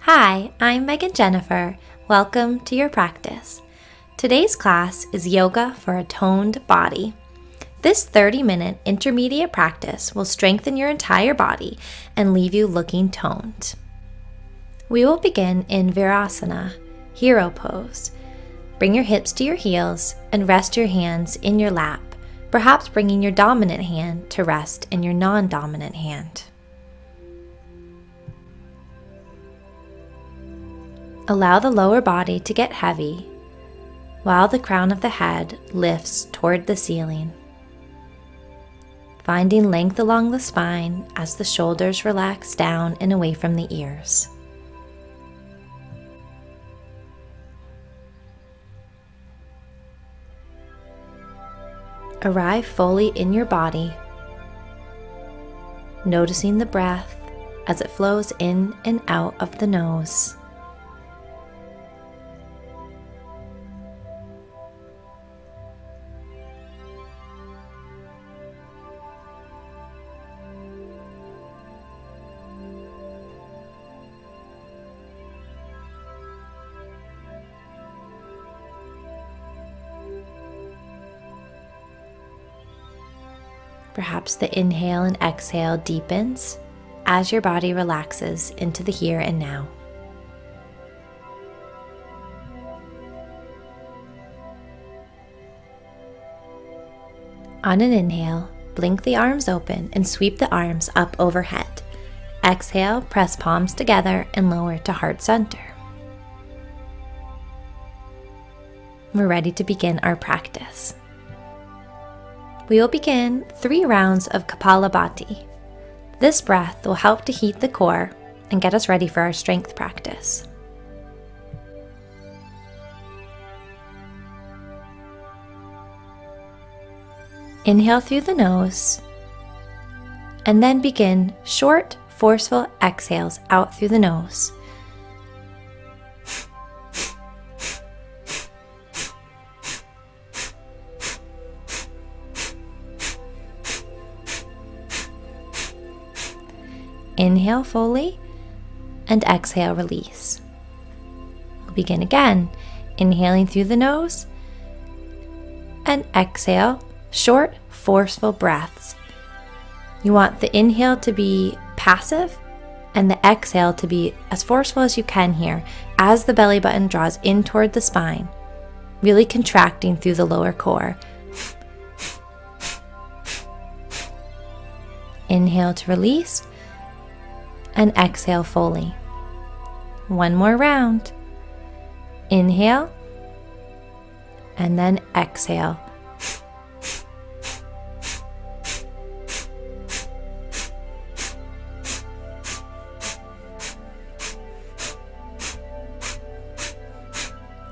Hi, I'm Megan Jennifer. Welcome to your practice. Today's class is Yoga for a Toned Body. This 30-minute intermediate practice will strengthen your entire body and leave you looking toned. We will begin in Virasana, Hero Pose. Bring your hips to your heels and rest your hands in your lap, perhaps bringing your dominant hand to rest in your non-dominant hand. Allow the lower body to get heavy while the crown of the head lifts toward the ceiling. Finding length along the spine as the shoulders relax down and away from the ears. Arrive fully in your body, noticing the breath as it flows in and out of the nose. Perhaps the inhale and exhale deepens as your body relaxes into the here and now. On an inhale, blink the arms open and sweep the arms up overhead. Exhale, press palms together and lower to heart center. We're ready to begin our practice. We will begin 3 rounds of Kapalabhati. This breath will help to heat the core and get us ready for our strength practice. Inhale through the nose, and then begin short, forceful exhales out through the nose. Inhale fully and exhale, release. We'll begin again, inhaling through the nose and exhale, short, forceful breaths. You want the inhale to be passive and the exhale to be as forceful as you can here as the belly button draws in toward the spine, really contracting through the lower core. Inhale to release. And exhale fully. One more round. Inhale, and then exhale.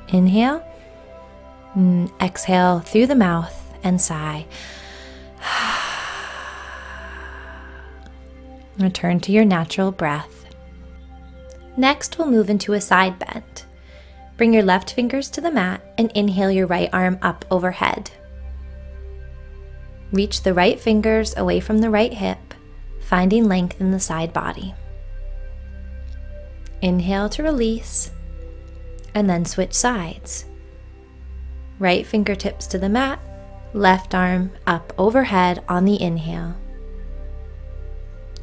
Inhale, exhale through the mouth and sigh. Return to your natural breath. Next, we'll move into a side bend. Bring your left fingers to the mat and inhale your right arm up overhead. Reach the right fingers away from the right hip, finding length in the side body. Inhale to release, and then switch sides. Right fingertips to the mat, left arm up overhead on the inhale.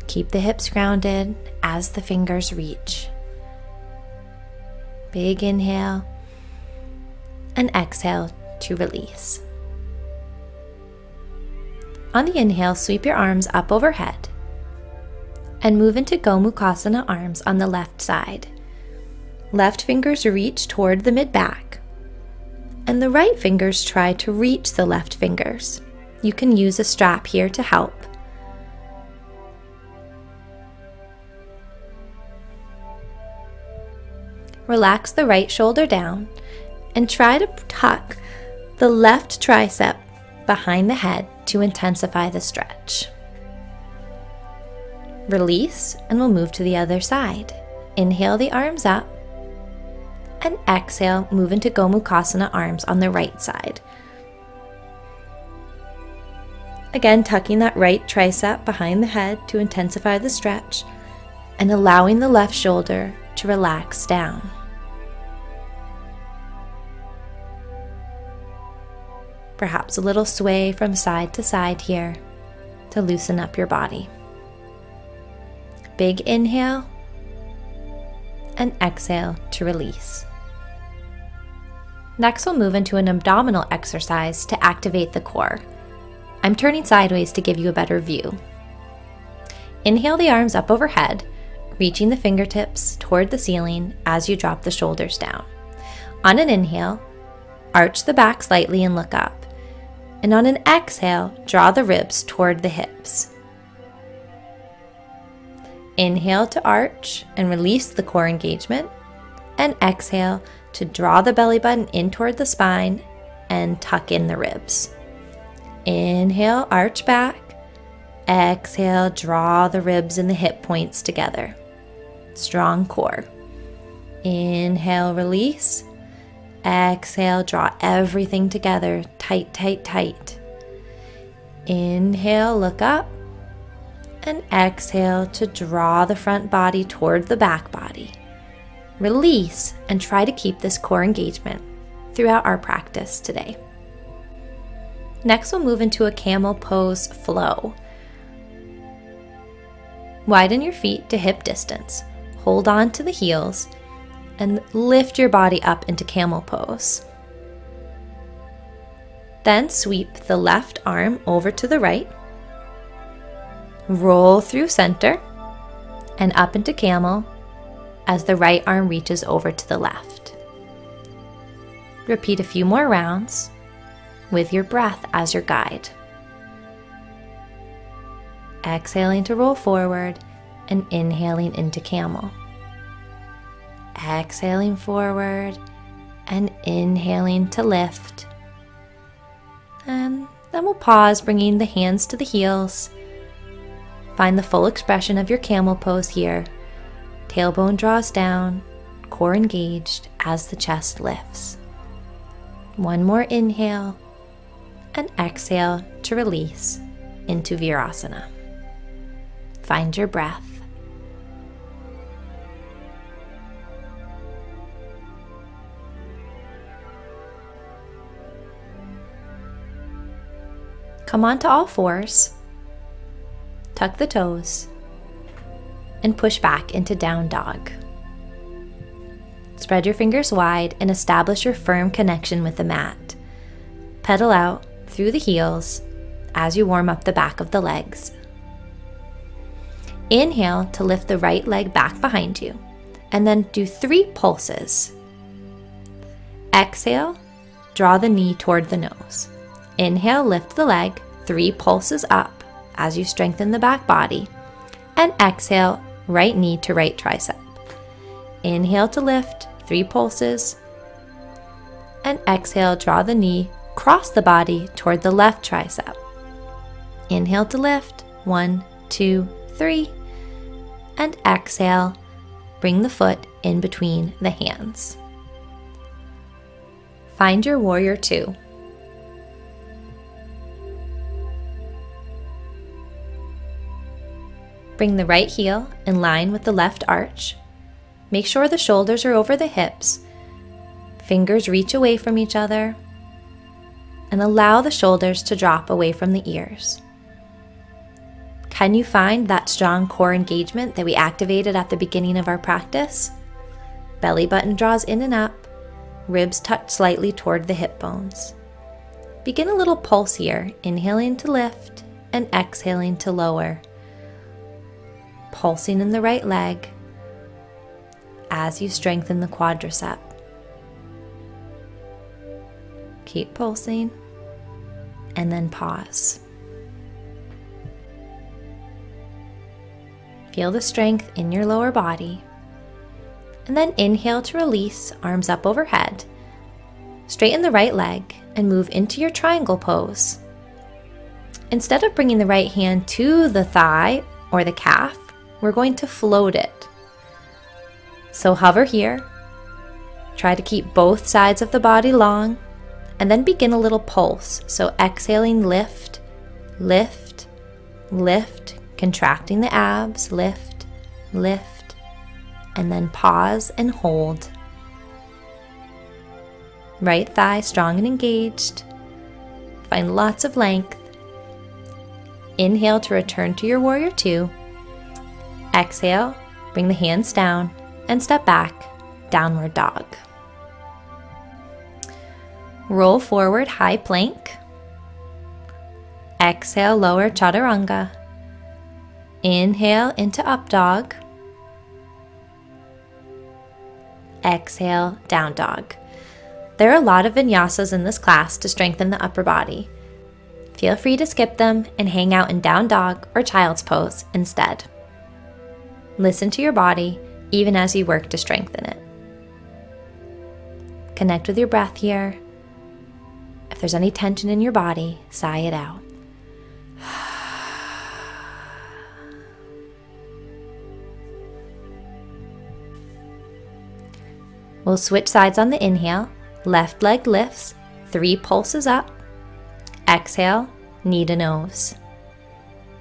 Keep the hips grounded as the fingers reach. Big inhale and exhale to release. On the inhale, sweep your arms up overhead and move into Gomukhasana arms on the left side. Left fingers reach toward the mid-back, and the right fingers try to reach the left fingers. You can use a strap here to help. Relax the right shoulder down and try to tuck the left tricep behind the head to intensify the stretch. Release and we'll move to the other side. Inhale the arms up and exhale, move into Gomukhasana arms on the right side. Again, tucking that right tricep behind the head to intensify the stretch and allowing the left shoulder to to relax down. Perhaps a little sway from side to side here to loosen up your body. Big inhale and exhale to release. Next, we'll move into an abdominal exercise to activate the core. I'm turning sideways to give you a better view. Inhale the arms up overhead, reaching the fingertips toward the ceiling as you drop the shoulders down. On an inhale, arch the back slightly and look up. And on an exhale, draw the ribs toward the hips. Inhale to arch and release the core engagement, and exhale to draw the belly button in toward the spine and tuck in the ribs. Inhale, arch back. Exhale, draw the ribs and the hip points together. Strong core. Inhale, release. Exhale, draw everything together, tight, tight, tight. Inhale, look up. And exhale to draw the front body toward the back body. Release and try to keep this core engagement throughout our practice today. Next, we'll move into a camel pose flow. Widen your feet to hip distance. Hold on to the heels and lift your body up into camel pose. Then sweep the left arm over to the right. Roll through center and up into camel as the right arm reaches over to the left. Repeat a few more rounds with your breath as your guide. Exhaling to roll forward and inhaling into camel. Exhaling forward and inhaling to lift. And then we'll pause, bringing the hands to the heels. Find the full expression of your camel pose here. Tailbone draws down, core engaged as the chest lifts. One more inhale and exhale to release into Virasana. Find your breath. Come onto all fours. Tuck the toes and push back into down dog. Spread your fingers wide and establish your firm connection with the mat. Pedal out through the heels as you warm up the back of the legs. Inhale to lift the right leg back behind you and then do 3 pulses. Exhale, draw the knee toward the nose. Inhale, lift the leg, 3 pulses up as you strengthen the back body, and exhale, right knee to right tricep. Inhale to lift, 3 pulses, and exhale, draw the knee, cross the body toward the left tricep. Inhale to lift, 1, 2, 3, and exhale, bring the foot in between the hands. Find your warrior 2. Bring the right heel in line with the left arch. Make sure the shoulders are over the hips. Fingers reach away from each other. And allow the shoulders to drop away from the ears. Can you find that strong core engagement that we activated at the beginning of our practice? Belly button draws in and up. Ribs touch slightly toward the hip bones. Begin a little pulse here, inhaling to lift and exhaling to lower. Pulsing in the right leg as you strengthen the quadricep. Keep pulsing and then pause. Feel the strength in your lower body. And then inhale to release, arms up overhead. Straighten the right leg and move into your triangle pose. Instead of bringing the right hand to the thigh or the calf, we're going to float it. So hover here, try to keep both sides of the body long, and then begin a little pulse. So exhaling, lift, lift, lift, contracting the abs, lift, lift, and then pause and hold. Right thigh strong and engaged. Find lots of length. Inhale to return to your warrior two. Exhale, bring the hands down and step back, downward dog. Roll forward, high plank. Exhale, lower chaturanga. Inhale into up dog. Exhale, down dog. There are a lot of vinyasas in this class to strengthen the upper body. Feel free to skip them and hang out in down dog or child's pose instead. Listen to your body even as you work to strengthen it. Connect with your breath here. If there's any tension in your body, sigh it out. We'll switch sides on the inhale. Left leg lifts, 3 pulses up. Exhale, knee to nose.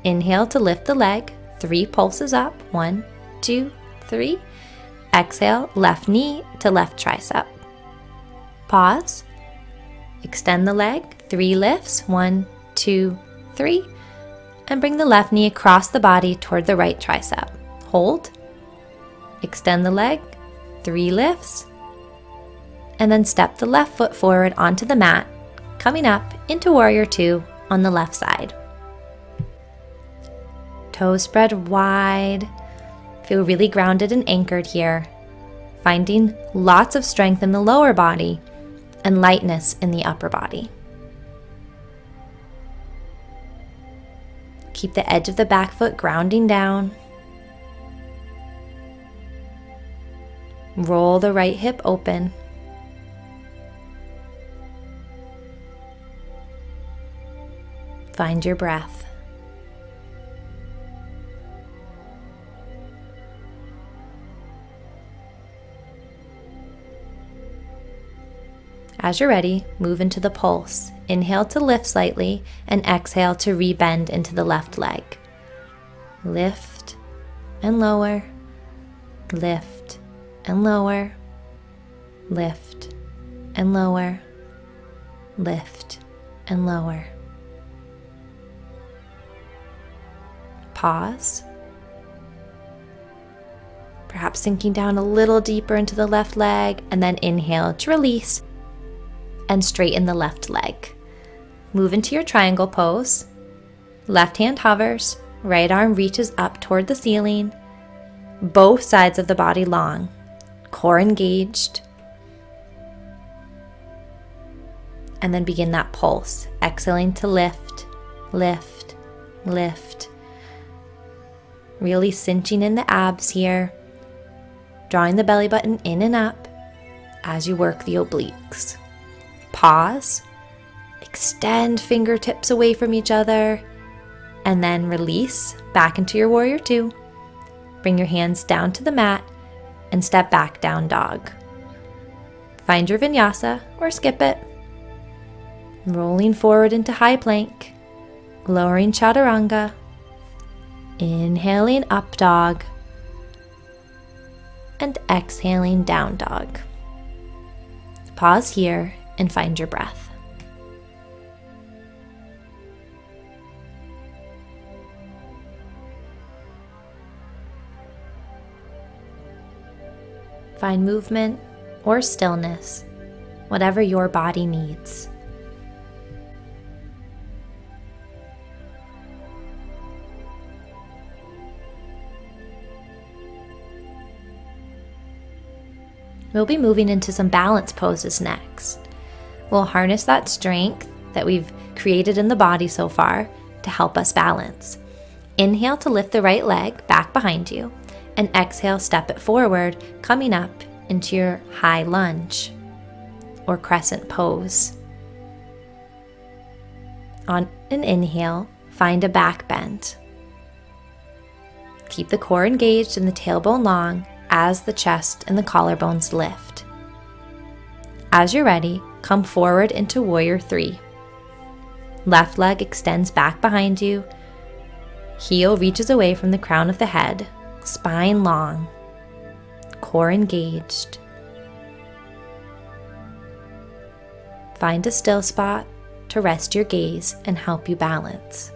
Inhale to lift the leg, 3 pulses up. 1, 2, 3. Exhale, left knee to left tricep. Pause. Extend the leg, 3 lifts. 1, 2, 3. And bring the left knee across the body toward the right tricep. Hold. Extend the leg, 3 lifts. And then step the left foot forward onto the mat, coming up into warrior two on the left side. Toes spread wide. Feel really grounded and anchored here, finding lots of strength in the lower body and lightness in the upper body. Keep the edge of the back foot grounding down. Roll the right hip open. Find your breath. As you're ready, move into the pulse. Inhale to lift slightly and exhale to rebend into the left leg. Lift and lower, lift and lower, lift and lower, lift and lower. Pause. Perhaps sinking down a little deeper into the left leg, and then inhale to release and straighten the left leg. Move into your triangle pose. Left hand hovers, right arm reaches up toward the ceiling. Both sides of the body long, core engaged. And then begin that pulse, exhaling to lift, lift, lift. Really cinching in the abs here, drawing the belly button in and up as you work the obliques. Pause, extend fingertips away from each other, and then release back into your warrior two. Bring your hands down to the mat and step back, down dog. Find your vinyasa or skip it. Rolling forward into high plank, lowering chaturanga. Inhaling up dog and exhaling down dog. Pause here and find your breath. Find movement or stillness, whatever your body needs. We'll be moving into some balance poses next. We'll harness that strength that we've created in the body so far to help us balance. Inhale to lift the right leg back behind you, and exhale, step it forward, coming up into your high lunge or crescent pose. On an inhale, find a back bend. Keep the core engaged and the tailbone long as the chest and the collarbones lift. As you're ready, come forward into warrior three. Left leg extends back behind you. Heel reaches away from the crown of the head, spine long. core engaged. Find a still spot to rest your gaze and help you balance.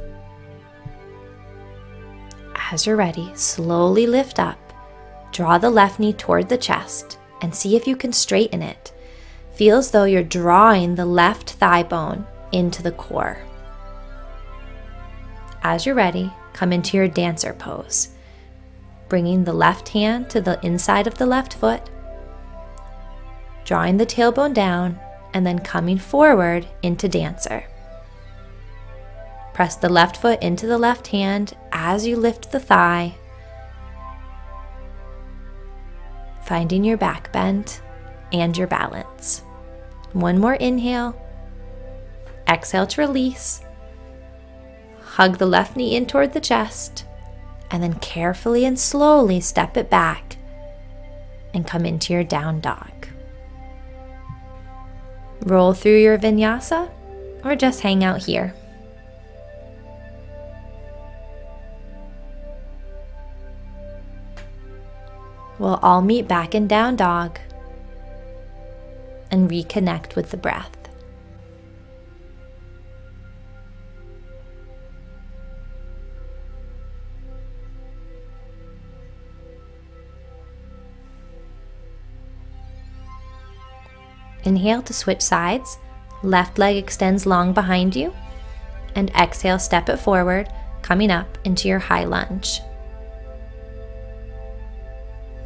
As you're ready, slowly lift up. Draw the left knee toward the chest and see if you can straighten it. Feel as though you're drawing the left thigh bone into the core. As you're ready, come into your dancer pose, bringing the left hand to the inside of the left foot, drawing the tailbone down, and then coming forward into dancer. Press the left foot into the left hand as you lift the thigh, finding your back bend and your balance. One more inhale. Exhale to release. Hug the left knee in toward the chest, and then carefully and slowly step it back and come into your down dog. Roll through your vinyasa or just hang out here. We'll all meet back in down dog and reconnect with the breath. Inhale to switch sides. Left leg extends long behind you. And exhale, step it forward, coming up into your high lunge.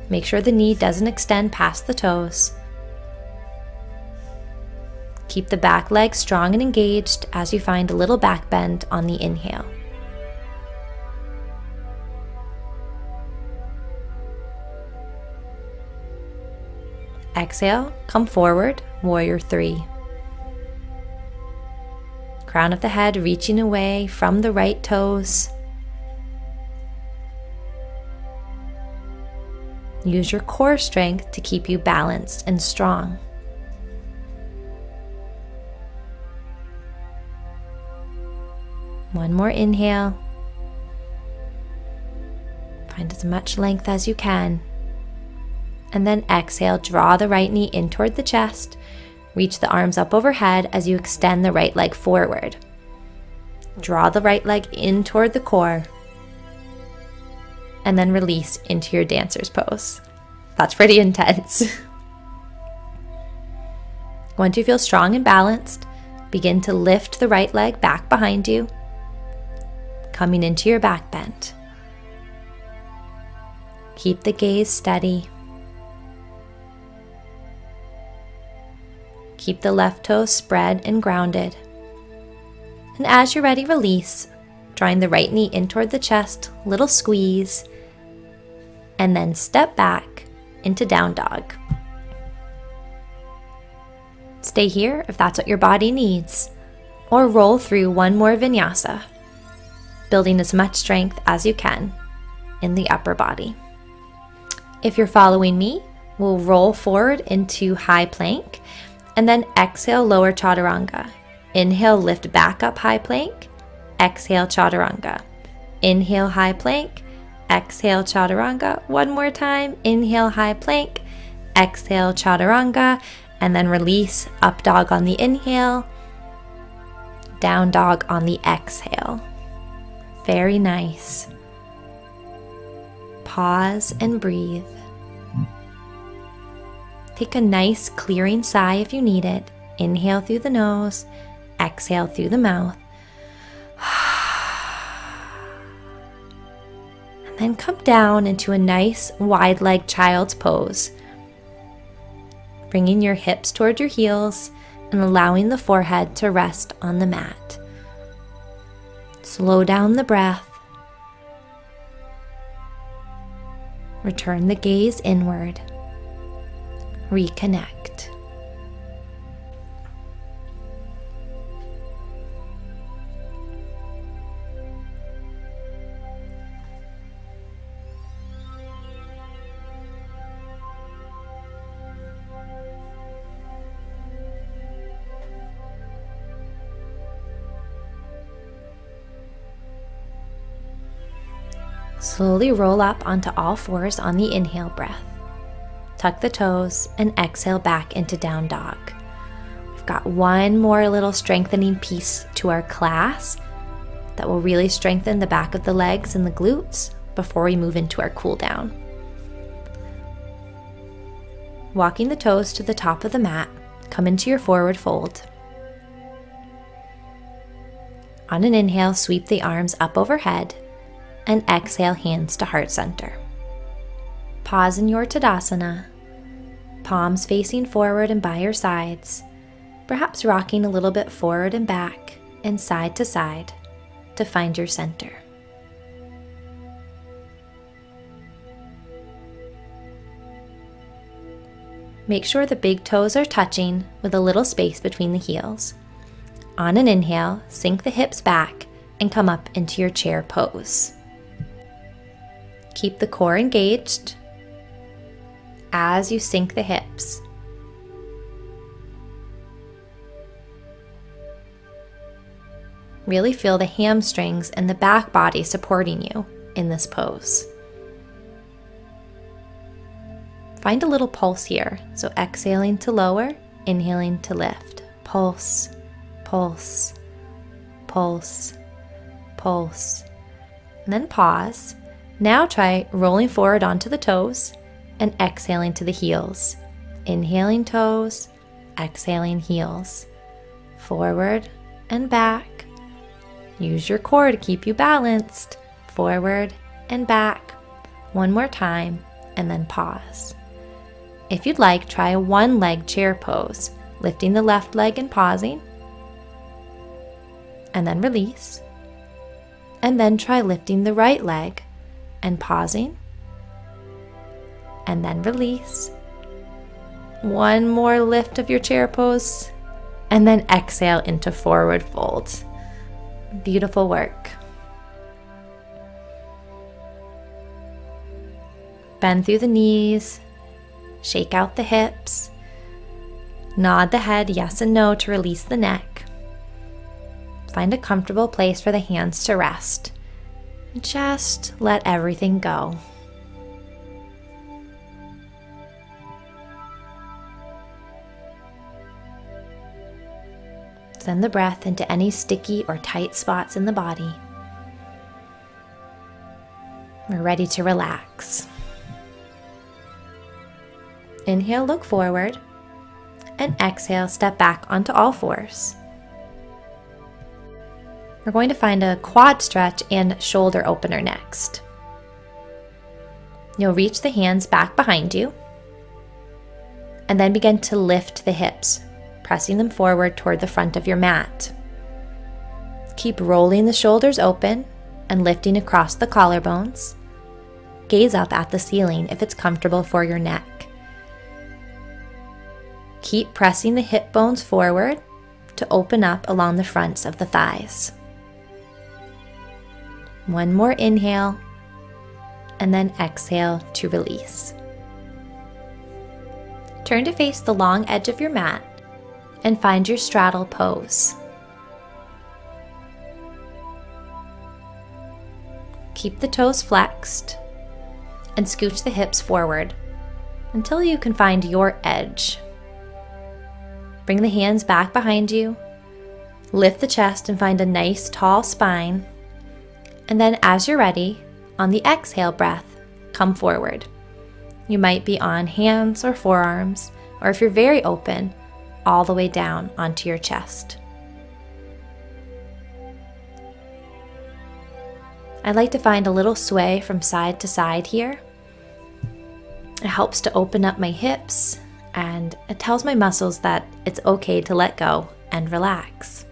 Make sure the knee doesn't extend past the toes. Keep the back leg strong and engaged as you find a little back bend on the inhale. Exhale, come forward, warrior three. Crown of the head reaching away from the right toes. Use your core strength to keep you balanced and strong. One more inhale. Find as much length as you can. And then exhale, draw the right knee in toward the chest. Reach the arms up overhead as you extend the right leg forward. Draw the right leg in toward the core. And then release into your dancer's pose. That's pretty intense. Once you feel strong and balanced, begin to lift the right leg back behind you, coming into your back bend. Keep the gaze steady. Keep the left toe spread and grounded. And as you're ready, release, drawing the right knee in toward the chest, little squeeze, and then step back into down dog. Stay here if that's what your body needs, or roll through one more vinyasa, building as much strength as you can in the upper body. If you're following me, we'll roll forward into high plank, and then exhale, lower chaturanga. Inhale, lift back up, high plank. Exhale, chaturanga. Inhale, high plank. Exhale, chaturanga. One more time. Inhale, high plank. Exhale, chaturanga. And then release, up dog on the inhale. Down dog on the exhale. Very nice. Pause and breathe. Take a nice clearing sigh if you need it. Inhale through the nose, exhale through the mouth. And then come down into a nice wide leg child's pose. Bringing your hips toward your heels and allowing the forehead to rest on the mat. Slow down the breath. Return the gaze inward. Reconnect. Slowly roll up onto all fours on the inhale breath. tuck the toes, and exhale back into down dog. We've got one more little strengthening piece to our class that will really strengthen the back of the legs and the glutes before we move into our cool down. Walking the toes to the top of the mat, come into your forward fold. On an inhale, sweep the arms up overhead, and exhale, hands to heart center. Pause in your Tadasana, palms facing forward and by your sides, perhaps rocking a little bit forward and back and side to side to find your center. Make sure the big toes are touching with a little space between the heels. On an inhale, sink the hips back and come up into your chair pose. Keep the core engaged as you sink the hips. Really feel the hamstrings and the back body supporting you in this pose. Find a little pulse here, so exhaling to lower, inhaling to lift. Pulse, pulse, pulse, pulse. And then pause. Now try rolling forward onto the toes and exhaling to the heels. Inhaling toes, exhaling heels. Forward and back. Use your core to keep you balanced. Forward and back. One more time, and then pause. If you'd like, try a one-leg chair pose, lifting the left leg and pausing, and then release. And then try lifting the right leg and pausing, and then release. One more lift of your chair pose, and then exhale into forward fold. Beautiful work. Bend through the knees, shake out the hips, nod the head yes and no to release the neck. Find a comfortable place for the hands to rest. Just let everything go. Send the breath into any sticky or tight spots in the body. We're ready to relax. Inhale, look forward, and exhale, step back onto all fours. We're going to find a quad stretch and shoulder opener next. You'll reach the hands back behind you, and then begin to lift the hips, pressing them forward toward the front of your mat. Keep rolling the shoulders open and lifting across the collarbones. Gaze up at the ceiling if it's comfortable for your neck. Keep pressing the hip bones forward to open up along the fronts of the thighs. One more inhale, and then exhale to release. Turn to face the long edge of your mat and find your straddle pose. Keep the toes flexed and scooch the hips forward until you can find your edge. Bring the hands back behind you, lift the chest and find a nice tall spine, and then as you're ready, on the exhale breath, come forward. You might be on hands or forearms, or if you're very open, all the way down onto your chest. I like to find a little sway from side to side here. It helps to open up my hips, and it tells my muscles that it's okay to let go and relax.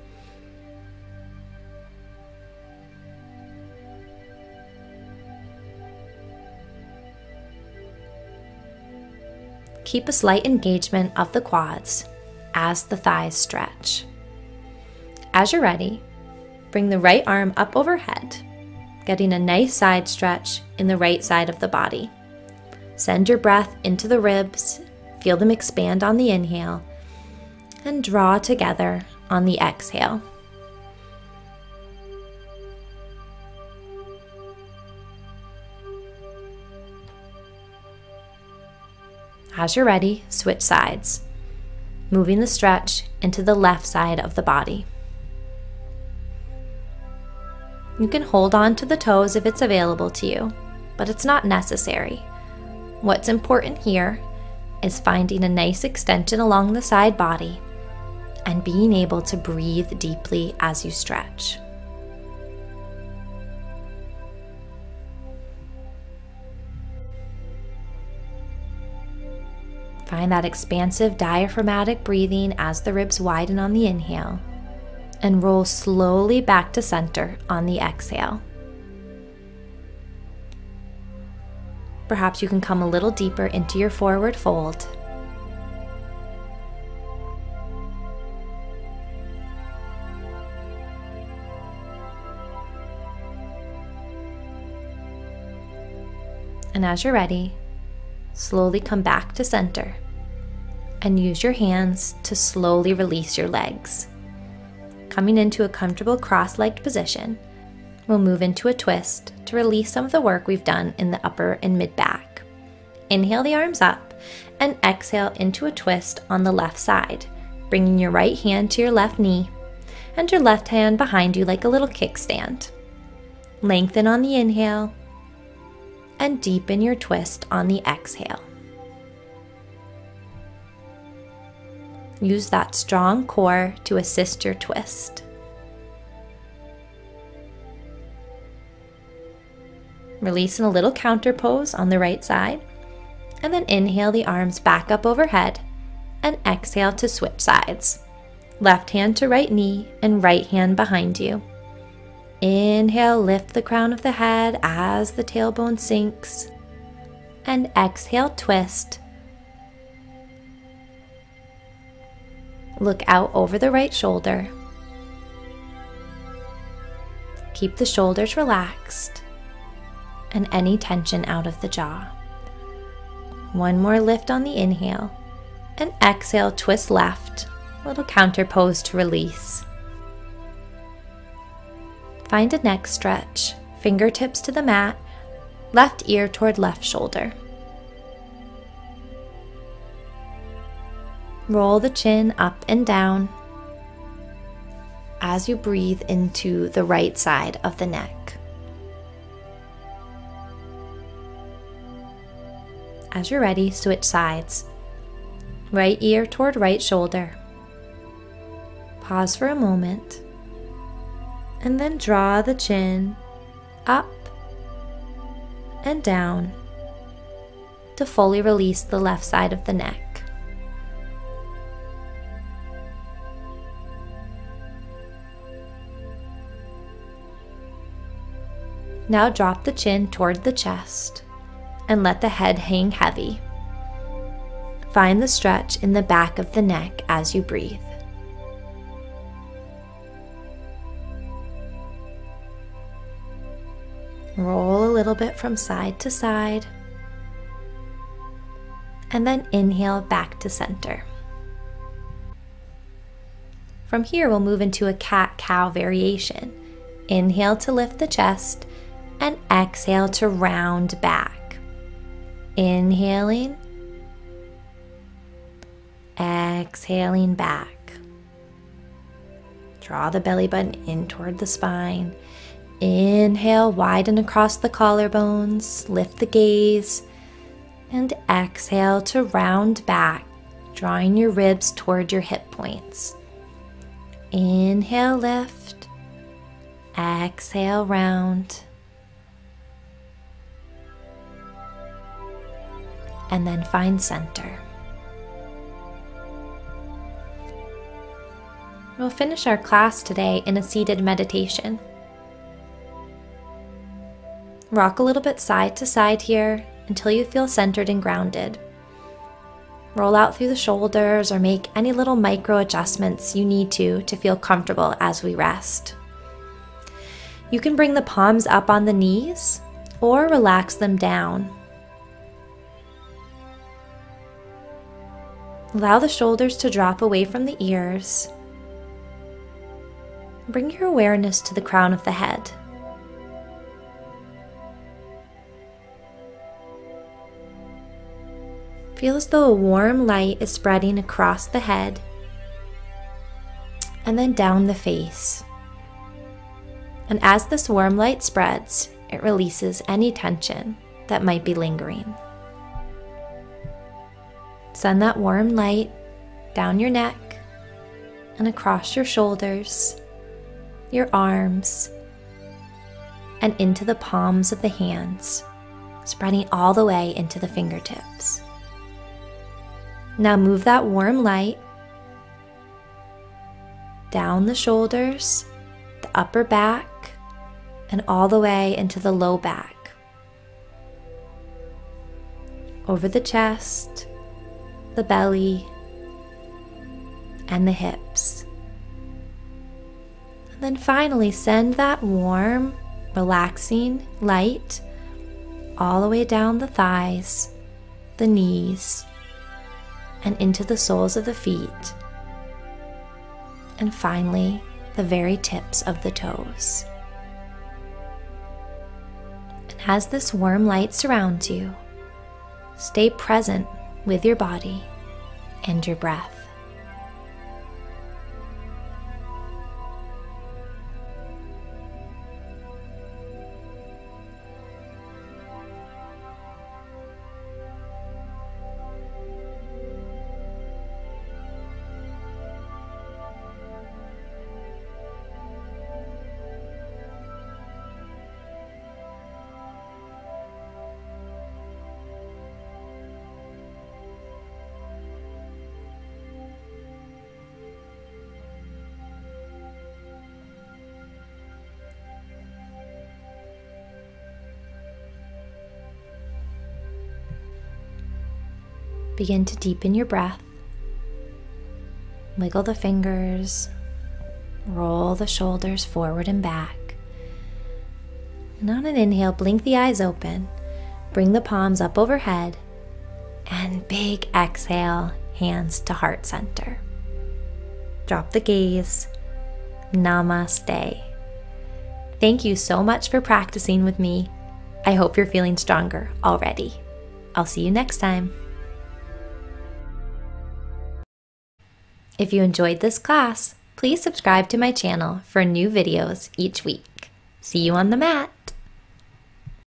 Keep a slight engagement of the quads as the thighs stretch. As you're ready, bring the right arm up overhead, getting a nice side stretch in the right side of the body. Send your breath into the ribs, feel them expand on the inhale, and draw together on the exhale. As you're ready, switch sides, moving the stretch into the left side of the body. You can hold on to the toes if it's available to you, but it's not necessary. What's important here is finding a nice extension along the side body and being able to breathe deeply as you stretch. Find that expansive diaphragmatic breathing as the ribs widen on the inhale, and roll slowly back to center on the exhale. Perhaps you can come a little deeper into your forward fold. And as you're ready, slowly come back to center and use your hands to slowly release your legs. Coming into a comfortable cross-legged position, we'll move into a twist to release some of the work we've done in the upper and mid back. Inhale the arms up and exhale into a twist on the left side, bringing your right hand to your left knee and your left hand behind you like a little kickstand. Lengthen on the inhale and deepen your twist on the exhale. Use that strong core to assist your twist. Release in a little counter pose on the right side, and then inhale the arms back up overhead and exhale to switch sides. Left hand to right knee and right hand behind you. Inhale, lift the crown of the head as the tailbone sinks, and exhale, twist. Look out over the right shoulder. Keep the shoulders relaxed and any tension out of the jaw. One more lift on the inhale, and exhale, twist left, little counter pose to release. Find a neck stretch, fingertips to the mat, left ear toward left shoulder. Roll the chin up and down as you breathe into the right side of the neck. As you're ready, switch sides. Right ear toward right shoulder. Pause for a moment, and then draw the chin up and down to fully release the left side of the neck. Now drop the chin toward the chest and let the head hang heavy. Find the stretch in the back of the neck as you breathe. Roll a little bit from side to side, and then inhale back to center. From here, we'll move into a cat-cow variation. Inhale to lift the chest, and exhale to round back. Inhaling, exhaling back. Draw the belly button in toward the spine. Inhale, widen across the collarbones, lift the gaze, and exhale to round back, drawing your ribs toward your hip points. Inhale, lift, exhale, round, and then find center. We'll finish our class today in a seated meditation. Rock a little bit side to side here until you feel centered and grounded. Roll out through the shoulders or make any little micro adjustments you need to feel comfortable as we rest. You can bring the palms up on the knees or relax them down. Allow the shoulders to drop away from the ears. Bring your awareness to the crown of the head. Feel as though a warm light is spreading across the head and then down the face. And as this warm light spreads, it releases any tension that might be lingering. Send that warm light down your neck and across your shoulders, your arms, and into the palms of the hands, spreading all the way into the fingertips. Now move that warm light down the shoulders, the upper back, and all the way into the low back, over the chest, the belly, and the hips. And then finally send that warm, relaxing light all the way down the thighs, the knees, and into the soles of the feet, and finally the very tips of the toes. And as this warm light surrounds you, stay present with your body and your breath. Begin to deepen your breath. Wiggle the fingers, roll the shoulders forward and back. And on an inhale, blink the eyes open, bring the palms up overhead, and big exhale, hands to heart center. Drop the gaze. Namaste. Thank you so much for practicing with me. I hope you're feeling stronger already. I'll see you next time. If you enjoyed this class, please subscribe to my channel for new videos each week. See you on the mat.